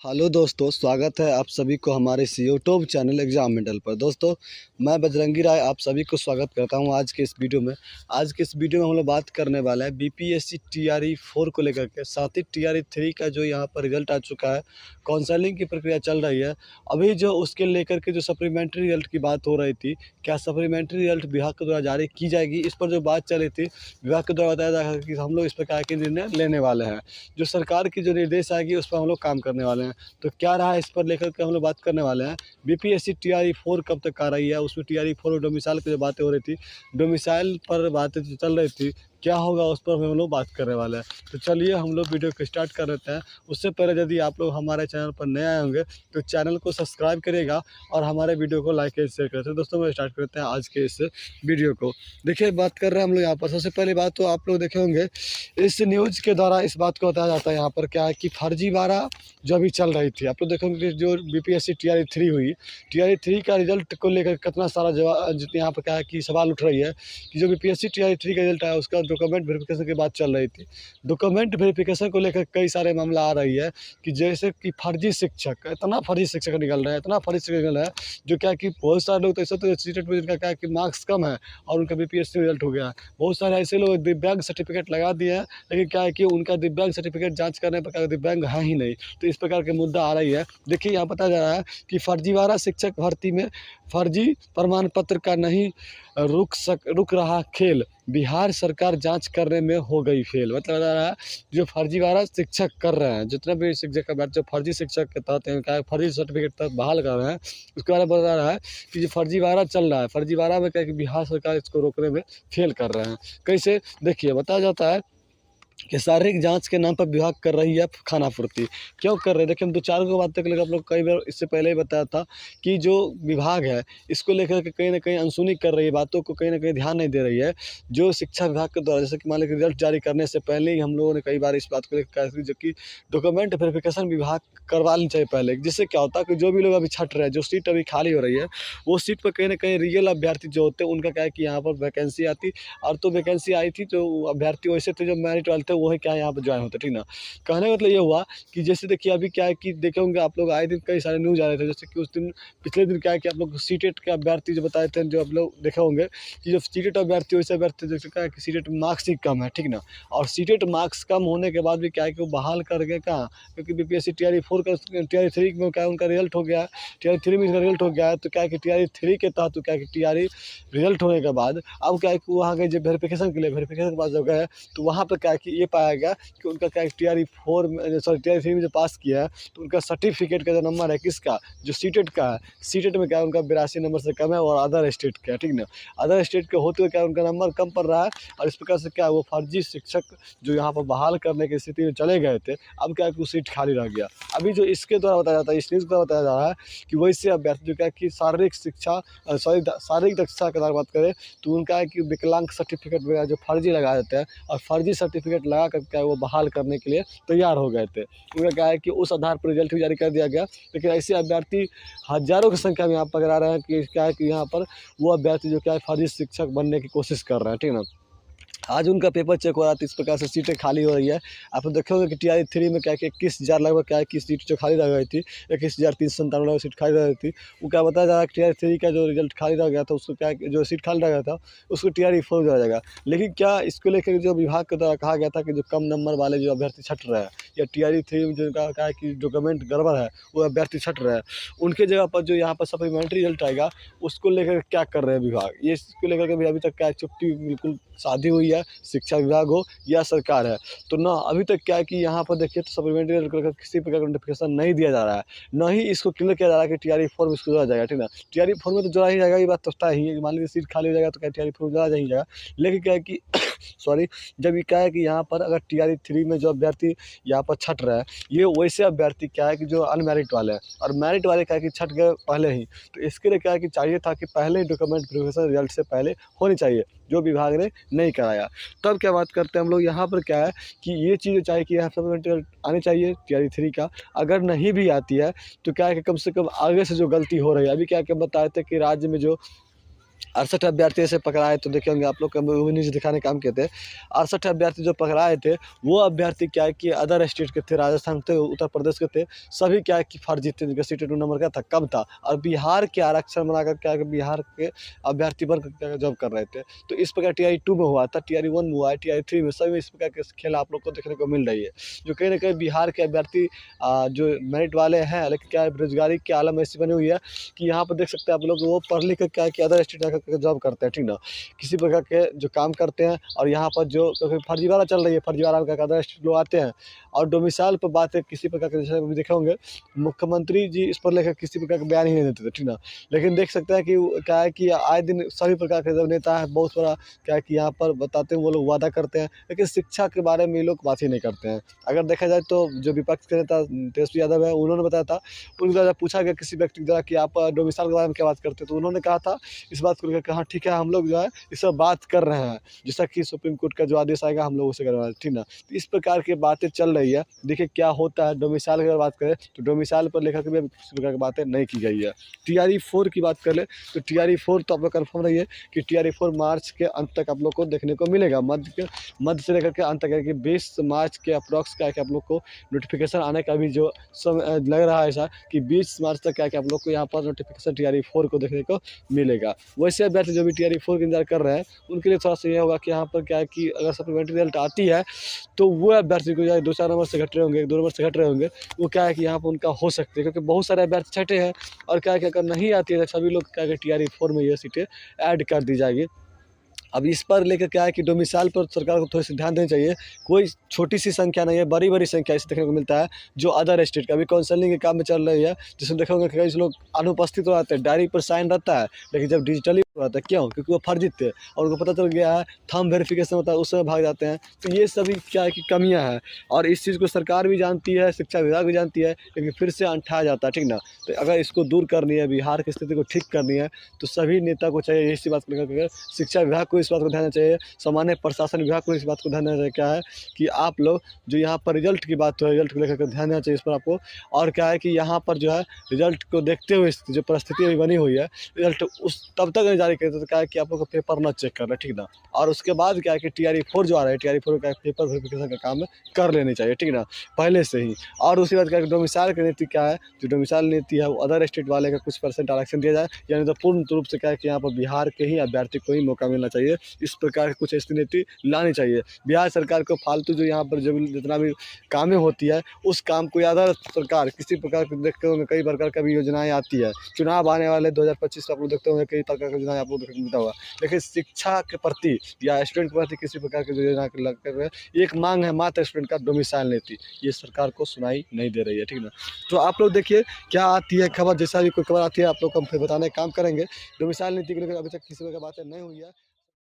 Hello दोस्तों, स्वागत है आप सभी को हमारे इस यूट्यूब चैनल एग्जाम मेडल पर। दोस्तों, मैं बजरंगी राय आप सभी को स्वागत करता हूं आज के इस वीडियो में। आज के इस वीडियो में हम लोग बात करने वाले हैं बीपीएससी टीआरई 4 को लेकर के, साथ ही टीआरई 3 का जो यहां पर रिजल्ट आ चुका है, काउंसलिंग की प्रक्रिया चल रही है। अभी जो उसके लेकर के जो सप्लीमेंट्री रिजल्ट की बात हो रही थी, क्या सप्लीमेंट्री रिजल्ट विभाग के द्वारा जारी की जाएगी, इस पर जो बात चली थी, विभाग के द्वारा बताया जा रहा है कि हम लोग इस प्रकार के निर्णय लेने वाले हैं। जो सरकार की जो निर्देश आएगी उस पर हम लोग काम करने वाले हैं। तो क्या रहा इस पर लेकर के हम लोग बात करने वाले हैं। बीपीएससी टीआरई 4 कब तक आ रही है, उसमें टीआरई 4 और डोमिसाइल की जो बातें हो रही थी, डोमिसाइल पर बातें जो चल रही थी, क्या होगा उस पर हम लोग बात करने वाले हैं। तो चलिए हम लोग वीडियो को स्टार्ट कर लेते हैं। उससे पहले यदि आप लोग हमारे चैनल पर नए आए होंगे तो चैनल को सब्सक्राइब करिएगा और हमारे वीडियो को लाइक एंड शेयर करें। तो दोस्तों मैं स्टार्ट करते हैं आज के इस वीडियो को। देखिए, बात कर रहे हैं हम लोग यहाँ पर। सबसे पहली बात तो आप लोग देखे होंगे, इस न्यूज़ के द्वारा इस बात को बताया जाता है यहाँ पर क्या है कि फर्जीवाड़ा जो अभी चल रही थी, आप लोग देखोगे जो बीपीएससी टीआरई 3 हुई, टीआरई 3 का रिजल्ट को लेकर कितना सारा जवाब यहाँ पर क्या है कि सवाल उठ रही है कि जो बीपीएससी टीआरई 3 का रिजल्ट आया उसका डॉक्यूमेंट वेरिफिकेशन की बात चल रही थी। डॉक्यूमेंट वेरिफिकेशन को लेकर कई सारे मामला आ रही है कि जैसे कि फर्जी शिक्षक, इतना फर्जी शिक्षक निकल रहा है, इतना फर्जी शिक्षक निकल रहा है जो क्या कि बहुत सारे लोग तो ऐसा तो सीटेट में जिनका क्या है कि मार्क्स कम है और उनका बीपीएससी रिजल्ट हो गया है। बहुत सारे ऐसे लोग दिव्यांग सर्टिफिकेट लगा दिए हैं, लेकिन क्या है कि उनका दिव्यांग सर्टिफिकेट जांच करने पर दिव्यांग है ही नहीं। तो इस प्रकार के मुद्दा आ रही है। देखिए, यहाँ बताया जा रहा है कि फर्जीवाड़ा शिक्षक भर्ती में फर्जी प्रमाण पत्र का नहीं रुक रहा खेल, बिहार सरकार जांच करने में हो गई फेल। मतलब बता रहा है जो फर्जीवाड़ा शिक्षक कर रहे हैं, जितने भी शिक्षक का जो फर्जी शिक्षक के तहत क्या फर्जी सर्टिफिकेट तहत बहाल कर रहे हैं, उसके बारे में बता रहा है कि जो फर्जीवाड़ा चल रहा है, फर्जीवाड़ा में क्या कि बिहार सरकार इसको रोकने में फेल कर रहे हैं। कैसे, देखिए बताया जाता है कि शारीरिक जांच के नाम पर विभाग कर रही है खानापूर्ति। क्यों कर रहे हैं, देखिए हम दो चार को बातें लेकर आप लोग कई बार इससे पहले ही बताया था कि जो विभाग है इसको लेकर के कहीं ना कहीं अनसुनी कर रही है, बातों को कहीं ना कहीं ध्यान नहीं दे रही है। जो शिक्षा विभाग के द्वारा, जैसे कि मान लीजिए रिजल्ट जारी करने से पहले ही हम लोगों ने कई बार इस बात को लेकर कहा कि जो कि डॉक्यूमेंट वेरिफिकेशन विभाग करवा लेनी चाहिए पहले, जिससे क्या होता है कि जो भी लोग अभी छट रहे हैं, जो सीट अभी खाली हो रही है, वो सीट पर कहीं ना कहीं रियल अभ्यर्थी जो होते हैं उनका क्या है कि यहाँ पर वैकेंसी आती, और तो वैकेंसी आई थी तो अभ्यर्थी वैसे थे जो मेरिट वाले थे वही क्या यहाँ पर ज्वाइन होते, ठीक ना। कहने का मतलब ये हुआ कि जैसे देखिए अभी क्या है कि देखे होंगे आप लोग, आए दिन कई सारे न्यूज़ आ रहे थे, जैसे कि उस दिन पिछले दिन क्या है कि आप लोग सीटेट के अभ्यर्थी जो बताए थे, जो आप लोग देखे होंगे कि जो सीटेट अभ्यर्थी वैसे अभ्यर्थी जैसे क्या है कि सीटेट मार्क्स ही कम है, ठीक ना। और सीटेट मार्क्स कम होने के बाद भी क्या है कि वो बहाल कर गए कहाँ, क्योंकि बीपीएससी टीआरई 4 का टीआरई 3 में क्या है उनका रिजल्ट हो गया, टीआरई 3 में इसका रिजल्ट हो गया है। तो क्या है कि टीआरई 3 के तहत क्या है कि टीआरई रिजल्ट होने के बाद अब क्या है कि वहाँ गए जब वेरिफिकेशन के लिए, वेरिफिकेशन के बाद जब गए तो वहाँ पर क्या है कि ये पाया गया कि उनका क्या टीआरई 4 में, सॉरी टीआरई 3 में जो पास किया है तो उनका सर्टिफिकेट का जो नंबर है किसका, जो सीटेट का है, सीटेट में क्या है उनका 82 नंबर से कम है और अदर स्टेट का, ठीक ना। अदर स्टेट के होते हुए क्या उनका नंबर कम पड़ रहा है, और इस प्रकार से क्या है वो फर्जी शिक्षक जो यहाँ पर बहाल करने की स्थिति में चले गए थे, अब क्या है कि सीट खाली रह गया। अभी जो इसके द्वारा बताया जाता है, इस न्यूज़ द्वारा बताया जा रहा है कि वैसे अभ्यर्थी जो क्या है कि शारीरिक शिक्षा, सॉरी शारीरिक दक्षता के बारे में बात करें तो उनका है कि विकलांग सर्टिफिकेट वगैरह जो फर्जी लगा देते हैं और फर्जी सर्टिफिकेट लगा कर क्या है वो बहाल करने के लिए तैयार हो गए थे। उनका क्या है कि उस आधार पर रिजल्ट भी जारी कर दिया गया, लेकिन ऐसे अभ्यर्थी हज़ारों की संख्या में यहाँ पर आ रहे हैं कि क्या है कि यहाँ पर वो अभ्यर्थी जो क्या है फर्जी शिक्षक बनने की कोशिश कर रहे हैं, ठीक ना। आज उनका पेपर चेक हो रहा था, इस प्रकार से सीटें खाली हो रही है। आप देखोगे कि टीआरई 3 में क्या कि 21,000 लगभग क्या है कि सीट जो खाली रह गई थी, 21,397 लगभग सीट खाली रह गई थी। वो क्या बताया जा रहा है कि टीआरई 3 का जो रिजल्ट खाली रह गया था उसको क्या है जो सीट खाली रह गया था उसको टीआरई 4 दिया जाएगा। लेकिन क्या इसको लेकर जो विभाग के द्वारा कहा गया था कि जो कम नंबर वाले जो अभ्यर्थी छट रहे हैं या टीआरई 3 में जो क्या है कि डॉक्यूमेंट गड़बड़ है वो अभ्यर्थी छट रहे हैं, उनके जगह पर जो यहाँ पर सप्लीमेंट्री रिजल्ट आएगा उसको लेकर क्या कर रहे हैं विभाग, ये इसको लेकर के भी अभी तक क्या चुप्पी बिल्कुल साधी हुई है, शिक्षा विभाग हो या सरकार है। तो ना अभी तक क्या है कि यहाँ पर देखिए तो सप्लीमेंट्री रिजल्ट किसी प्रकार का नोटिफिकेशन नहीं दिया जा रहा है, न ही इसको क्लियर किया जा रहा है कि टीआरई 4 में इसको जोड़ा जाएगा, ठीक ना। टीआरई 4 में तो जोड़ा ही जाएगा, ये बात तो तय ही है। मान लीजिए सीट खाली हो जाएगा तो क्या टीआरई 4 में जोड़ा ही जाएगा, लेकिन क्या है कि सॉरी, जब ये क्या है कि यहाँ पर अगर टीआरई 3 में जो अभ्यर्थी यहाँ पर छट रहा है ये वैसे अभ्यर्थी क्या है कि जो अनमेरिट वाले हैं, और मेरिट वाले क्या है कि छट गए पहले ही, तो इसके लिए क्या है कि चाहिए था कि पहले डॉक्यूमेंट वेरिफिकेशन रिजल्ट से पहले होनी चाहिए, जो विभाग ने नहीं कराया। तब क्या बात करते हैं हम लोग यहाँ पर क्या है कि ये चीज़ चाहिए कि यहाँ सप्लीमेंट्री रिजल्ट आनी चाहिए टीआरई 3 का। अगर नहीं भी आती है तो क्या है कि कम से कम आगे से जो गलती हो रही है, अभी क्या है कि बताए थे कि राज्य में जो 68 अभ्यर्थी ऐसे पकड़ाए, तो देखे होंगे आप लोग, वो न्यूज़ दिखाने का काम किए थे। 68 अभ्यर्थी जो पकड़ाए थे, वो अभ्यर्थी क्या है कि अदर स्टेट के थे, राजस्थान थे, उत्तर प्रदेश के थे, सभी क्या है कि फर्जी थे, जिनका सीट 2 नंबर का था, कम था, और बिहार के आरक्षण बनाकर क्या है कि बिहार के अभ्यर्थी बनकर क्या जॉब कर रहे थे। तो इस प्रकार टीआरई 2 में हुआ था, टीआरई 1 में हुआ है, टीआरई 3 में, सभी में इस प्रकार के खेल आप लोग को देखने को मिल रही है। जो कहीं न कहीं बिहार के अभ्यर्थी जो मेरिट वाले हैं, लेकिन क्या है बेरोज़गारी की आलम ऐसी बनी हुई है कि यहाँ पर देख सकते हैं आप लोग, वो पढ़ लिख कर क्या है कि अदर स्टेट जाकर जॉब करते हैं, ठीक ना? किसी प्रकार के जो काम करते हैं, और यहाँ पर जो क्योंकि फर्जीवाड़ा चल रही है, फर्जीवाड़ा में क्या अदर स्टेट लोग आते हैं, और डोमिसाइल पर बातें किसी प्रकार के, जैसे अभी देखे होंगे मुख्यमंत्री जी इस पर लेकर किसी प्रकार का बयान ही नहीं देते थे, ठीक ना? लेकिन देख सकते हैं कि क्या है कि आए दिन सभी प्रकार के जो नेता हैं, बहुत बड़ा क्या है कि यहाँ पर बताते हैं, वो लोग वादा करते हैं, लेकिन शिक्षा के बारे में ये लोग बात ही नहीं करते हैं। अगर देखा जाए तो जो विपक्ष के नेता तेजस्वी यादव है, उन्होंने बताया था, उनके द्वारा पूछा गया किसी व्यक्ति द्वारा कि आप डोमिसाइल के बारे में क्या बात करते हैं, तो उन्होंने कहा था इस बात को लेकर कि हाँ ठीक है, हम लोग जो है इस पर बात कर रहे हैं, जैसा कि सुप्रीम कोर्ट का जो आदेश आएगा हम लोग उसे करवा, ठीक ना? तो इस प्रकार की बातें चल रही है। देखिए क्या होता है। डोमिसाइल की अगर बात करें तो डोमिसाइल पर लेकर के भी किसी प्रकार की बातें नहीं की गई है। टीआरई 4 की बात कर ले तो टीआरई 4 तो आप लोग कन्फर्म रहिए कि टीआरई 4 मार्च के अंत तक आप लोग को देखने को मिलेगा। मध्य से लेकर के अंत तक, कि 20 मार्च के अप्रॉक्स क्या है कि आप लोग को नोटिफिकेशन आने का भी जो समय लग रहा है, ऐसा कि 20 मार्च तक क्या है कि आप लोग को यहाँ पर नोटिफिकेशन टीआरई 4 को देखने को मिलेगा। वैसे अभ्यर्थी जो भी टीआरई 4 का इंतजार कर रहे हैं, उनके लिए थोड़ा सा ये होगा कि यहाँ पर क्या है कि अगर सप्लीमेंट्री रिजल्ट आती है तो वो अभ्यर्थी को 2-4 नंबर से घट रहे होंगे, 1-2 नंबर से घट रहे होंगे, वो क्या है कि यहाँ पर उनका हो सकती है, क्योंकि बहुत सारे अभ्यर्थी छठे हैं, और क्या है कि अगर नहीं आती है तो सभी लोग क्या है कि टीआरई 4 में ये सीटें ऐड कर दी जाएगी। अब इस पर लेकर क्या है कि डोमिसाइल पर सरकार को थोड़ी सी ध्यान देनी चाहिए। कोई छोटी सी संख्या नहीं है, बड़ी बड़ी संख्या इसे देखने को मिलता है जो अदर स्टेट का अभी काउंसलिंग के काम में चल रही है, जिसमें देखोगे कि कई लोग अनुपस्थित हो जाते हैं, डायरी पर साइन रहता है, लेकिन जब डिजिटली रहता है, क्यों? क्योंकि वो फर्जी थे और उनको पता चल गया है, थंब वेरिफिकेशन होता है, उस समय भाग जाते हैं। तो ये सभी क्या है कि कमियाँ हैं, और इस चीज़ को सरकार भी जानती है, शिक्षा विभाग भी जानती है, लेकिन फिर से अंठाया जाता है, ठीक ना? तो अगर इसको दूर करनी है, बिहार की स्थिति को ठीक करनी है, तो सभी नेता को चाहिए इसी बात को लेकर, शिक्षा विभाग को इस बात को ध्यान देना चाहिए, सामान्य प्रशासन विभाग को इस बात को ध्यान देना चाहिए, क्या है कि आप लोग जो यहाँ पर रिजल्ट की बात हो, रिजल्ट को लेकर के ध्यान देना चाहिए इस पर आपको। और क्या है कि यहाँ पर जो है रिजल्ट को देखते हुए जो परिस्थिति अभी बनी हुई है, रिजल्ट उस तब तक नहीं जारी करते, तो क्या है कि आप लोग को पेपर न चेक करना, ठीक ना? और उसके बाद क्या है कि टीआरई 4 जो आ रहा है, टीआरई 4 का पेपर वेरिफिकेशन का काम कर लेनी चाहिए, ठीक ना, पहले से ही। और उसके बाद क्या है, डोमिसाइल की नीति क्या है, जो डोमिसाइल नीति है वो अदर स्टेट वाले का कुछ % आरक्षण दिया जाए, यानी तो पूर्ण रूप से क्या है कि यहाँ पर बिहार के ही अभ्यर्थी को ही मौका मिलना चाहिए। इस प्रकार की कुछ ऐसी नीति लानी चाहिए। बिहार सरकार को फालतू जो यहाँ पर जो जितना भी कामें होती है, उस काम को अदर सरकार किसी प्रकार के देखते होंगे, कई प्रकार की भी योजनाएं आती है, चुनाव आने वाले 2025 आप लोग देखते होंगे, कई प्रकार की योजनाएं आप लोग देखने को मिलता हुआ, लेकिन शिक्षा के प्रति या स्टूडेंट के प्रति किसी प्रकार की योजना लग कर एक मांग है मात्र स्टूडेंट का डोमिसाइल नीति, ये सरकार को सुनाई नहीं दे रही है, ठीक ना? तो आप लोग देखिए क्या आती है खबर, जैसा भी कोई खबर आती है आप लोग को हम फिर बताने का काम करेंगे। डोमिसाइल नीति को लेकर अभी तक किसी प्रकार बातें नहीं हुई है।